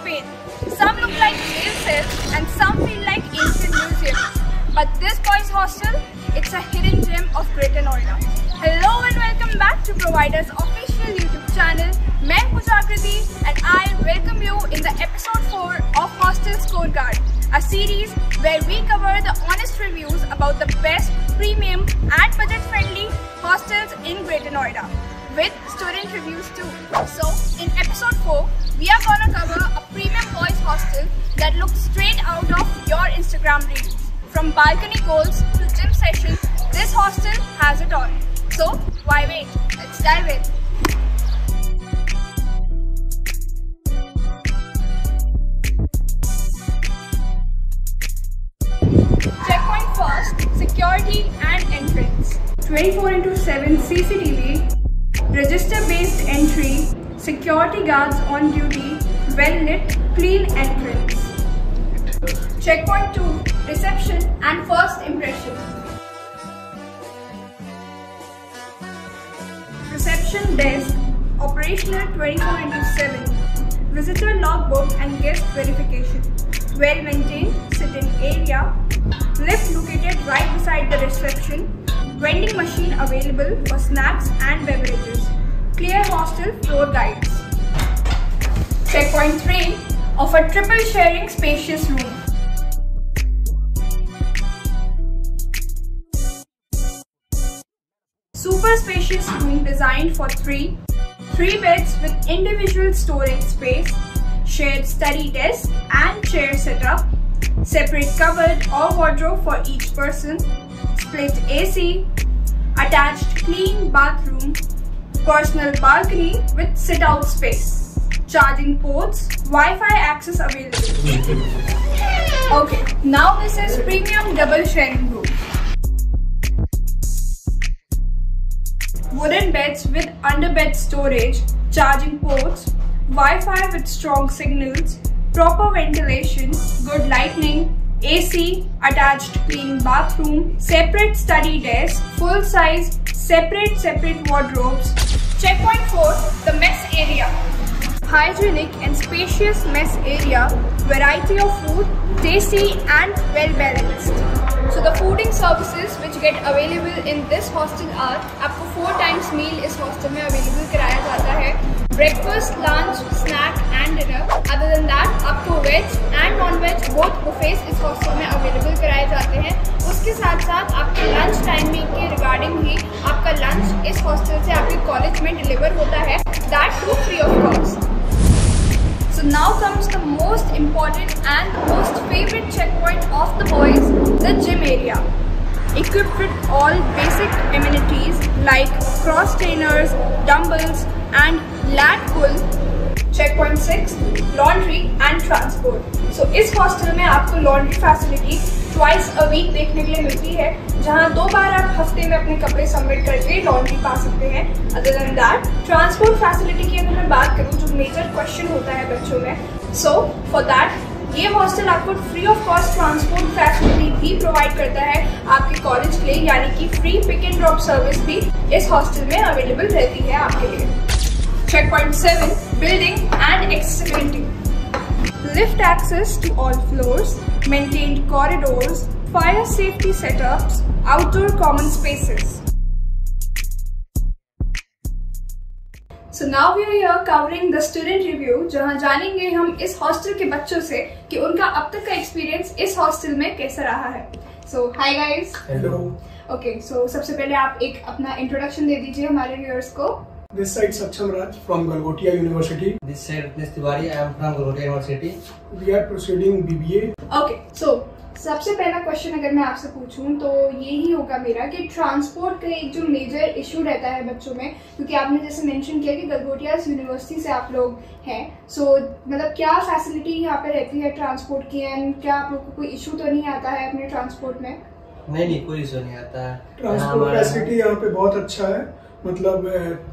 Spain. Some look like jail cells and some feel like ancient museums. But this boys' hostel, it's a hidden gem of Greater Noida. Hello and welcome back to Provider's official YouTube channel. मैं हूं जागृति and I welcome you in the episode 4 of Hostel Scorecard, a series where we cover the honest reviews about the best, premium and budget-friendly hostels in Greater Noida, with student reviews too. So, in episode 4, we are gonna cover a premium boys hostel that looks straight out of your Instagram reels. From balcony goals to gym sessions, this hostel has it all. So, why wait? Let's dive in. Checkpoint first, security and entrance. 24/7 CCTV, register-based entry, security guards on duty, well-lit, clean entrance. Checkpoint 2, reception and first impression. Reception desk, operational 24/7. Visitor logbook and guest verification. Well-maintained sitting area. Lift located right beside the reception. Vending machine available for snacks and beverages. Clear hostel floor guides. Checkpoint 3, offer triple sharing spacious room. Super spacious room designed for three beds with individual storage space, shared study desk and chair setup, separate cupboard or wardrobe for each person, split AC, attached clean bathroom, personal balcony with sit-out space, charging ports, Wi-Fi access available. Okay, now this is premium double sharing room. Wooden beds with underbed storage, charging ports, Wi-Fi with strong signals, proper ventilation, good lighting, AC, attached clean bathroom, separate study desk, full size, separate wardrobes. Checkpoint 4, the mess area. Hygienic and spacious mess area, variety of food, tasty and well balanced. So the fooding services which get available in this hostel are, आपको 4 times meal इस hostel में available कराया जाता है. Breakfast, lunch, snack and dinner. Other than that, आपको veg and non-veg both buffets इस hostel में available कराए जाते हैं. उसके साथ साथ आपके lunch timing के regarding ही आपका lunch इस hostel से आपके college में deliver होता है. That too free of cost. So now comes the most important and most favorite checkpoint of the boys, the gym area. Equipped with all basic amenities like cross trainers, dumbbells and lat pull. Checkpoint 6, laundry and transport. So इस hostel में आपको laundry facility twice a week देखने के लिए मिलती है, जहाँ 2 बार आप हफ्ते में अपने कपड़े सबमिट करके लॉन्ड्री पा सकते हैं. Other than that, transport facility की अगर मैं बात करूँ जो मेजर क्वेश्चन होता है बच्चों में, so for that ये हॉस्टल आपको free of cost transport facility भी प्रोवाइड करता है आपके कॉलेज के लिए, यानी कि free pick and drop service भी इस हॉस्टल में अवेलेबल रहती है आपके लिए. Checkpoint 7, building and accessibility. Lift access to all floors, maintained corridors, fire safety setups, outdoor common spaces. So now we are here covering the student review, जहाँ जानेंगे हम इस हॉस्टल के बच्चों से कि उनका अब तक का एक्सपीरियंस इस हॉस्टल में कैसा रहा है. So hi guys. Hello. Okay, so सबसे पहले आप एक अपना इंट्रोडक्शन दे दीजिए हमारे व्यूअर्स को. This side Saksham Raj from Galgotia University. This side Ritesh Tiwari, I am from Galgotia University. We are proceeding BBA. Okay, so सबसे पहला क्वेश्चन अगर मैं आपसे पूछूं तो यही होगा मेरा कि ट्रांसपोर्ट का एक जो मेजर इशू रहता है बच्चों में, क्योंकि आपने जैसे मेंशन किया कि गलगोटिया यूनिवर्सिटी से आप लोग हैं, सो मतलब क्या फैसिलिटी यहाँ पे रहती है ट्रांसपोर्ट की, एंड क्या आप लोग को कोई इशू तो नहीं आता है अपने ट्रांसपोर्ट में? नहीं, कोई इशू नहीं आता है. ट्रांसपोर्ट फैसिलिटी यहाँ पे बहुत अच्छा है, मतलब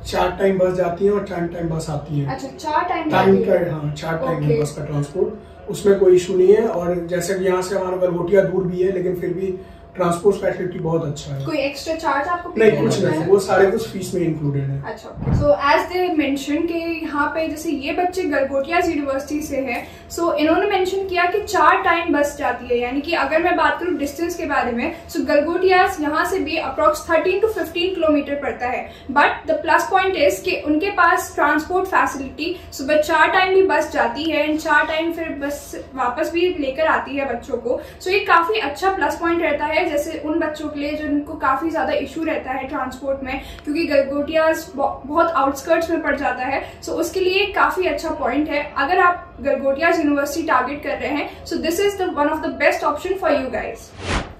4 टाइम बस जाती है और 4 टाइम बस आती है. अच्छा, 4 टाइम का, हाँ 4 टाइम है बस का ट्रांसपोर्ट, उसमें कोई इशू नहीं है. और जैसे कि यहाँ से हमारा गलगोटिया दूर भी है, लेकिन फिर भी ट्रांसपोर्ट फैसिलिटी बहुत अच्छा है। कोई एक्स्ट्रा चार्ज आपको नहीं, कुछ नहीं, वो सारे कुछ फीस में इंक्लूडेड है। अच्छा, सो एज दे मेंशन कि यहाँ पे जैसे ये बच्चे गलगोटियाज यूनिवर्सिटी से हैं, सो इन्होंने मेंशन किया कि 4 टाइम बस जाती है, यानी कि अगर मैं बात करूँ डिस्टेंस के बारे में, सो गलगोटियाज यहाँ से भी अप्रोक्स 13 to 15 किलोमीटर पड़ता है। But the plus point is कि उनके पास ट्रांसपोर्ट फैसिलिटी सुबह 4 टाइम भी बस जाती है एंड 4 टाइम फिर बस वापस भी लेकर आती है बच्चों को। सो ये काफी अच्छा प्लस पॉइंट रहता है, जैसे उन बच्चों के लिए जिनको काफी ज्यादा इशू रहता है ट्रांसपोर्ट में, क्योंकि गलगोटियाज बहुत आउटस्कर्ट्स में पड़ जाता है। सो उसके लिए काफी अच्छा पॉइंट है। अगर आप गलगोटियाज यूनिवर्सिटी टारगेट कर रहे हैं, so this is the one of the best option for you guys.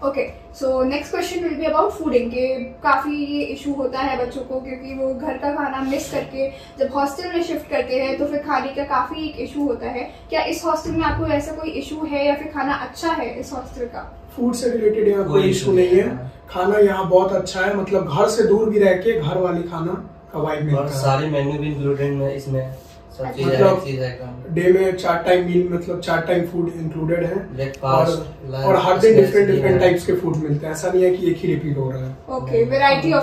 Okay, so next question will be about fooding के काफी ये इशू होता है बच्चों को, क्योंकि वो घर का खाना मिस करके जब हॉस्टल में शिफ्ट करते हैं तो फिर खाने का काफी एक इशू होता है। क्या इस हॉस्टल में आपको ऐसा कोई इशू है या फिर खाना अच्छा है इस हॉस्टल का? फूड से रिलेटेड यहाँ कोई इशू नहीं है। खाना यहाँ बहुत अच्छा है, मतलब घर से दूर भी रह के घर वाली खाना का वाइब मिलता है। सारे मेन्यू भी इंक्लूडेड है इसमें, सब चीज मतलब डे में 4 टाइम मील, मतलब 4 टाइम फूड इंक्लूडेड है, ब्रेकफास्ट और हर दिन डिफरेंट टाइप्स के फूड मिलते हैं। ऐसा नहीं है कि एक ही रिपीट हो रहा है। ओके, वैरायटीज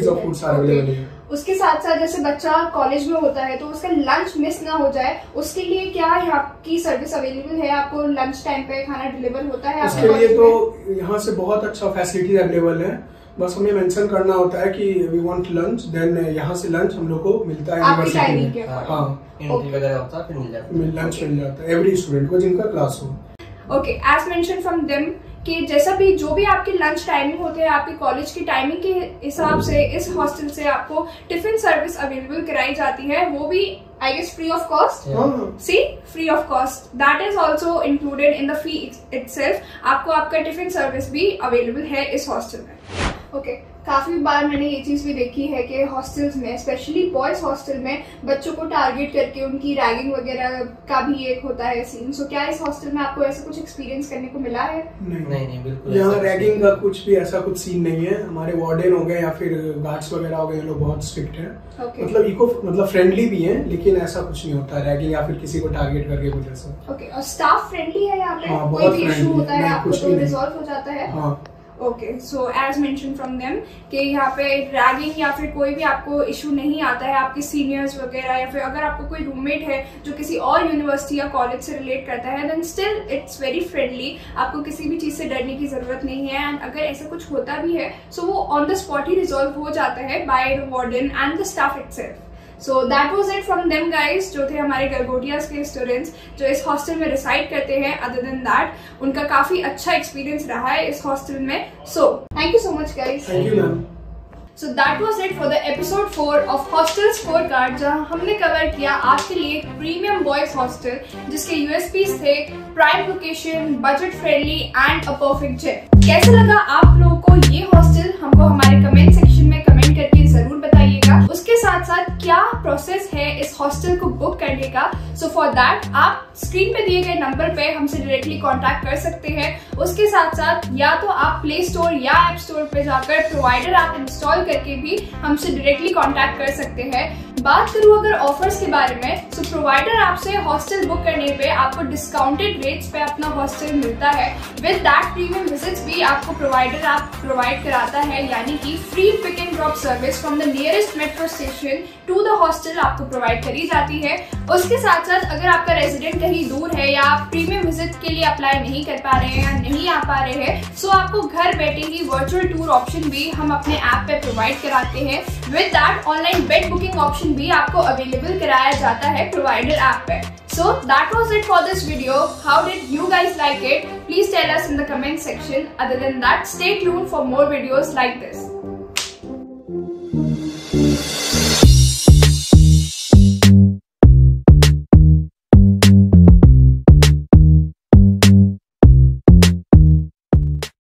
ऑफ फूड सारे अवेलेबल है। उसके साथ साथ जैसे बच्चा कॉलेज में होता है तो उसका लंच मिस ना हो जाए, उसके लिए क्या यहाँ की सर्विस अवेलेबल है? आपको लंच टाइम पे खाना डिलीवर होता है? उसके लिए तो यहाँ से बहुत अच्छा फैसिलिटी अवेलेबल है, बस हमें मेंशन करना होता है कि वी वांट लंच, देन यहाँ से लंच हम लोग को मिलता है यूनिवर्सिटी में। हाँ, लंच मिल जाता है एवरी स्टूडेंट को जिनका क्लास हो। Okay, as mention from them कि जैसा भी जो भी आपके लंच टाइमिंग होते हैं, आपके कॉलेज की टाइमिंग के हिसाब से इस हॉस्टल से आपको टिफिन सर्विस अवेलेबल कराई जाती है, वो भी I guess free of cost. See, free of cost, that is also included in the fee itself. आपको आपका टिफिन सर्विस भी अवेलेबल है इस हॉस्टल में। ओके, काफी बार मैंने ये चीज भी देखी है कि हॉस्टल्स में, स्पेशली बॉयज हॉस्टल में, बच्चों को टारगेट करके उनकी रैगिंग वगैरह का भी एक होता है सीन। सो क्या इस हॉस्टल में आपको ऐसा कुछ एक्सपीरियंस करने को मिला है? नहीं, बिल्कुल यहाँ रैगिंग का कुछ भी ऐसा कुछ सीन नहीं है। हमारे वार्डन हो गए या फिर गार्ड्स वगैरह हो गए, लोग बहुत स्ट्रिक्ट हैं। मतलब फ्रेंडली भी हैं, लेकिन ऐसा कुछ नहीं होता रैगिंग या फिर किसी को टारगेट करके कुछ ऐसा। ओके, और स्टाफ फ्रेंडली है यहाँ पे? कोई भी इशू होता है आपको तो रिजॉल्व हो जाता है? Okay, so as mention from them कि यहाँ पे रैगिंग या फिर कोई भी आपको इशू नहीं आता है। आपके सीनियर्स वगैरह या फिर अगर आपको कोई रूममेट है जो किसी और यूनिवर्सिटी या कॉलेज से रिलेट करता है, then still it's very friendly. आपको किसी भी चीज से डरने की जरूरत नहीं है। एंड अगर ऐसा कुछ होता भी है सो वो on the spot he resolve हो जाता है by the warden and the staff itself. So that was it from them guys, जो थे हमारे गलगोटियाज के स्टूडेंट्स जो इस हॉस्टल में रिसाइड करते हैं। अदर देन दैट उनका काफी अच्छा एक्सपीरियंस रहा है इस हॉस्टल में। So thank you so much guys. Thank you ma'am. So that was it for the episode 4 of Hostel Scorecard, जहाँ हमने कवर किया आपके लिए प्रीमियम बॉयज हॉस्टल जिसके USPs थे prime location, budget friendly and a perfect gem. कैसा लगा आप लोगों को ये हॉस्टल? हमको हमारे कमेंट सेक्शन में कमेंट करके जरूर बताइएगा। उसके साथ साथ क्या प्रोसेस है इस हॉस्टल को बुक करने का? सो फॉर दैट आप स्क्रीन पे दिए गए नंबर पे हमसे डायरेक्टली कांटेक्ट कर सकते हैं। उसके साथ साथ या तो आप प्ले स्टोर या ऐप स्टोर पे जाकर प्रोवाइडर ऐप इंस्टॉल करके भी हमसे डायरेक्टली कांटेक्ट कर सकते हैं। बात करूं अगर ऑफर्स के बारे में, तो प्रोवाइडर ऐप से हॉस्टल बुक करने पे आपको डिस्काउंटेड रेट्स पे अपना हॉस्टल मिलता है। विद दैट प्रीमियम विजिट्स भी आपको प्रोवाइडर ऐप प्रोवाइड कराता है, यानी कि free pick and drop service from the nearest metro station to the hostel आपको प्रोवाइड करी जाती है। उसके साथ साथ अगर आपका रेजिडेंट कहीं दूर है या आप प्रीमियम विजिट के लिए अप्लाई नहीं कर पा रहे हैं या नहीं आ पा रहे हैं, सो आपको घर बैठे ही वर्चुअल टूर ऑप्शन भी हम अपने ऐप पे प्रोवाइड कराते हैं। With that online bed booking option भी आपको अवेलेबल कराया जाता है प्रोवाइडर ऐप पे। So that was it for this video. How did you guys like it? Please tell us in the comment section. Other than that, stay tuned for more videos like this.